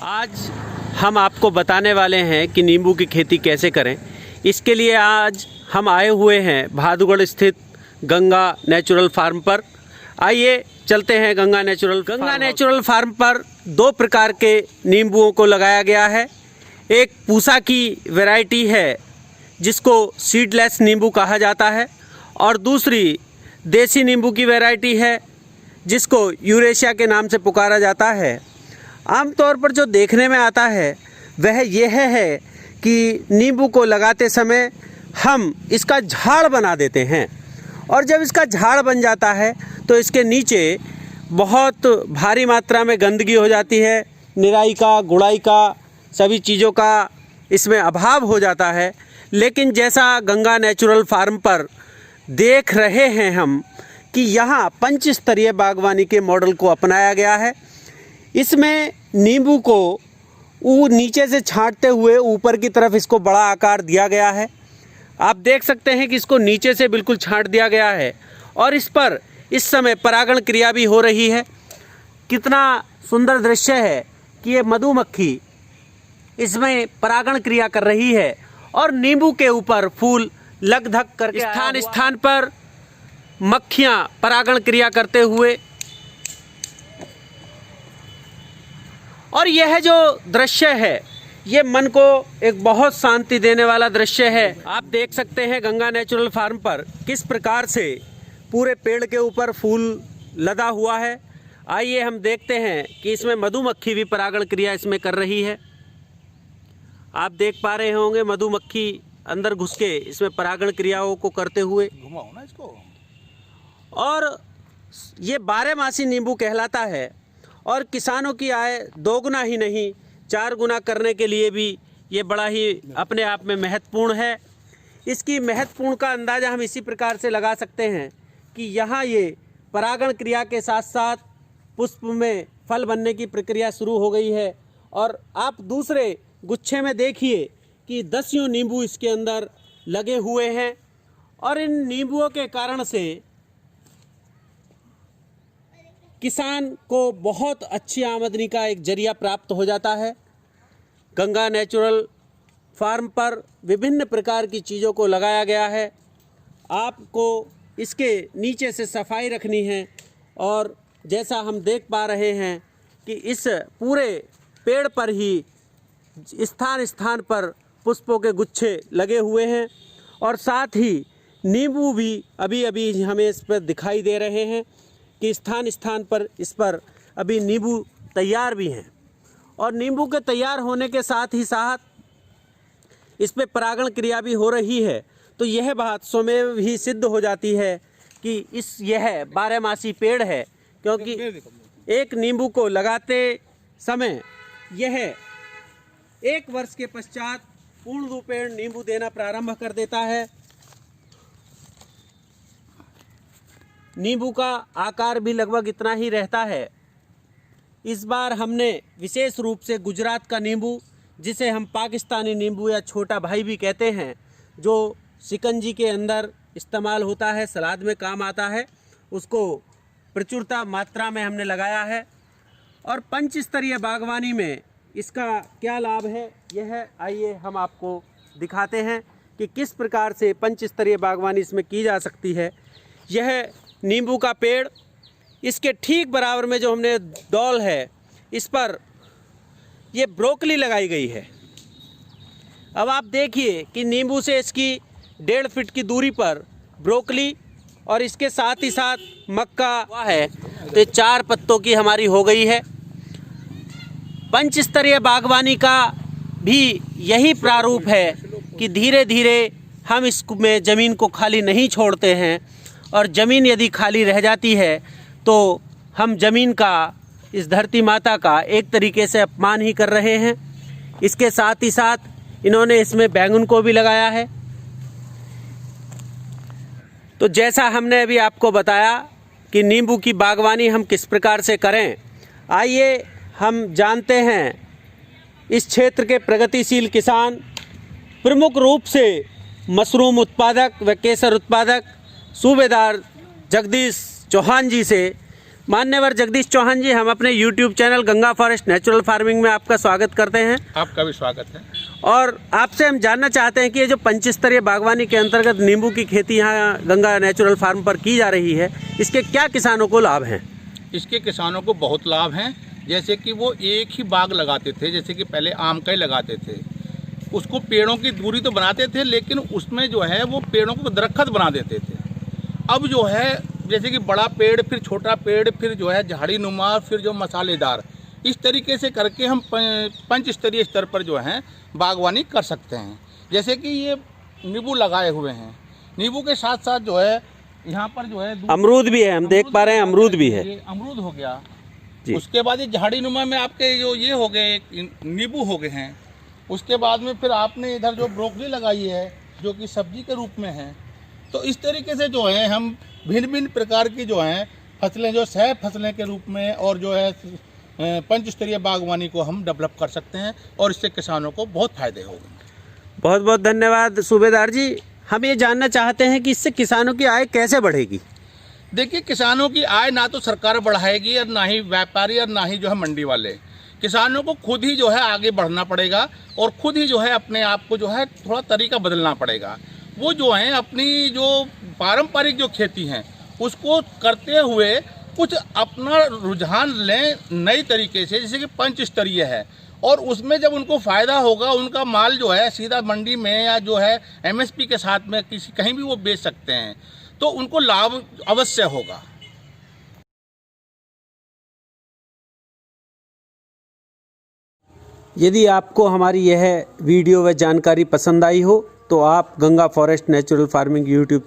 आज हम आपको बताने वाले हैं कि नींबू की खेती कैसे करें। इसके लिए आज हम आए हुए हैं भादुगढ़ स्थित गंगा नेचुरल फार्म पर। आइए चलते हैं गंगा नेचुरल फार्म पर दो प्रकार के नींबुओं को लगाया गया है। एक पूसा की वैरायटी है जिसको सीडलेस नींबू कहा जाता है, और दूसरी देसी नींबू की वैरायटी है जिसको यूरेशिया के नाम से पुकारा जाता है। आमतौर पर जो देखने में आता है वह यह है कि नींबू को लगाते समय हम इसका झाड़ बना देते हैं, और जब इसका झाड़ बन जाता है तो इसके नीचे बहुत भारी मात्रा में गंदगी हो जाती है। निराई का, गुड़ाई का, सभी चीज़ों का इसमें अभाव हो जाता है। लेकिन जैसा गंगा नेचुरल फार्म पर देख रहे हैं हम कि यहाँ पंचस्तरीय बागवानी के मॉडल को अपनाया गया है। इसमें नींबू को नीचे से छांटते हुए ऊपर की तरफ इसको बड़ा आकार दिया गया है। आप देख सकते हैं कि इसको नीचे से बिल्कुल छांट दिया गया है, और इस पर इस समय परागण क्रिया भी हो रही है। कितना सुंदर दृश्य है कि ये मधुमक्खी इसमें परागण क्रिया कर रही है, और नींबू के ऊपर फूल लग धक कर स्थान स्थान पर मक्खियां परागण क्रिया करते हुए, और यह जो दृश्य है ये मन को एक बहुत शांति देने वाला दृश्य है। आप देख सकते हैं गंगा नेचुरल फार्म पर किस प्रकार से पूरे पेड़ के ऊपर फूल लदा हुआ है। आइए हम देखते हैं कि इसमें मधुमक्खी भी परागण क्रिया इसमें कर रही है। आप देख पा रहे होंगे मधुमक्खी अंदर घुस के इसमें परागण क्रियाओं को करते हुए। घुमाओ ना इसको। और ये 12 नींबू कहलाता है, और किसानों की आय दोगुना ही नहीं 4 गुना करने के लिए भी ये बड़ा ही अपने आप में महत्वपूर्ण है। इसकी महत्वपूर्ण का अंदाज़ा हम इसी प्रकार से लगा सकते हैं कि यहाँ ये परागण क्रिया के साथ साथ पुष्प में फल बनने की प्रक्रिया शुरू हो गई है। और आप दूसरे गुच्छे में देखिए कि 10 नींबू इसके अंदर लगे हुए हैं, और इन नींबुओं के कारण से किसान को बहुत अच्छी आमदनी का एक जरिया प्राप्त हो जाता है। गंगा नेचुरल फार्म पर विभिन्न प्रकार की चीज़ों को लगाया गया है। आपको इसके नीचे से सफाई रखनी है, और जैसा हम देख पा रहे हैं कि इस पूरे पेड़ पर ही स्थान स्थान पर पुष्पों के गुच्छे लगे हुए हैं, और साथ ही नींबू भी अभी अभी हमें इस पर दिखाई दे रहे हैं कि स्थान स्थान पर इस पर अभी नींबू तैयार भी हैं। और नींबू के तैयार होने के साथ ही साथ इस पर परागण क्रिया भी हो रही है। तो यह बात स्वयं ही सिद्ध हो जाती है कि यह 12 पेड़ है, क्योंकि एक नींबू को लगाते समय यह 1 वर्ष के पश्चात पूर्ण रूपेण नींबू देना प्रारंभ कर देता है। नींबू का आकार भी लगभग इतना ही रहता है। इस बार हमने विशेष रूप से गुजरात का नींबू, जिसे हम पाकिस्तानी नींबू या छोटा भाई भी कहते हैं, जो शिकंजी के अंदर इस्तेमाल होता है, सलाद में काम आता है, उसको प्रचुरता मात्रा में हमने लगाया है। और पंचस्तरीय बागवानी में इसका क्या लाभ है, यह आइए हम आपको दिखाते हैं कि किस प्रकार से पंचस्तरीय बागवानी इसमें की जा सकती है। यह नींबू का पेड़, इसके ठीक बराबर में जो हमने डॉल है इस पर ये ब्रोकली लगाई गई है। अब आप देखिए कि नींबू से इसकी 1.5 फीट की दूरी पर ब्रोकली, और इसके साथ ही साथ मक्का हुआ है, तो ये 4 पत्तों की हमारी हो गई है। पंचस्तरीय बागवानी का भी यही प्रारूप है कि धीरे धीरे हम इसमें ज़मीन को खाली नहीं छोड़ते हैं, और ज़मीन यदि खाली रह जाती है तो हम ज़मीन का, इस धरती माता का एक तरीके से अपमान ही कर रहे हैं। इसके साथ ही साथ इन्होंने इसमें बैंगन को भी लगाया है। तो जैसा हमने अभी आपको बताया कि नींबू की बागवानी हम किस प्रकार से करें, आइए हम जानते हैं इस क्षेत्र के प्रगतिशील किसान, प्रमुख रूप से मशरूम उत्पादक व केसर उत्पादक सूबेदार जगदीश चौहान जी से, मान्यवर जगदीश चौहान जी, हम अपने YouTube channel Ganga forest natural farming में आपका स्वागत करते हैं। आपका भी स्वागत है। और आपसे हम जानना चाहते हैं कि ये जो पंचस्तरीय बागवानी के अंतर्गत नींबू की खेती यहाँ गंगा नेचुरल फार्म पर की जा रही है, इसके क्या किसानों को लाभ हैं? इसके किसानों को बहुत लाभ हैं। जैसे कि वो एक ही बाग लगाते थे, जैसे कि पहले आम का ही लगाते थे, उसको पेड़ों की दूरी तो बनाते थे, लेकिन उसमें जो है वो पेड़ों को दरख्त बना देते थे। अब जो है जैसे कि बड़ा पेड़, फिर छोटा पेड़, फिर जो है झाड़ी नुमा, फिर जो मसालेदार, इस तरीके से करके हम पंचस्तरीय स्तर पर जो है बागवानी कर सकते हैं। जैसे कि ये नींबू लगाए हुए हैं, नींबू के साथ साथ जो है यहाँ पर जो है अमरूद भी है, हम देख पा रहे हैं अमरूद भी है। ये अमरूद हो गया जी। उसके बाद ये झाड़ी नुमा में आपके जो ये हो गए नींबू हो गए हैं। उसके बाद में फिर आपने इधर जो ब्रोकली लगाई है जो कि सब्जी के रूप में है। तो इस तरीके से जो है हम भिन्न भिन्न प्रकार की जो हैं फसलें, जो सह फसलें के रूप में और जो है पंचस्तरीय बागवानी को हम डेवलप कर सकते हैं और इससे किसानों को बहुत फायदे होंगे। बहुत बहुत धन्यवाद सूबेदार जी। हम ये जानना चाहते हैं कि इससे किसानों की आय कैसे बढ़ेगी? देखिए, किसानों की आय ना तो सरकार बढ़ाएगी और ना ही व्यापारी और ना ही जो है मंडी वाले। किसानों को खुद ही जो है आगे बढ़ना पड़ेगा और खुद ही जो है अपने आप को जो है थोड़ा तरीका बदलना पड़ेगा। वो जो हैं अपनी जो पारंपरिक जो खेती हैं उसको करते हुए कुछ अपना रुझान लें नई तरीके से, जैसे कि पंचस्तरीय है, और उसमें जब उनको फ़ायदा होगा, उनका माल जो है सीधा मंडी में या जो है MSP के साथ में किसी कहीं भी वो बेच सकते हैं, तो उनको लाभ अवश्य होगा। यदि आपको हमारी यह वीडियो व जानकारी पसंद आई हो तो आप Ganga forest natural farming YouTube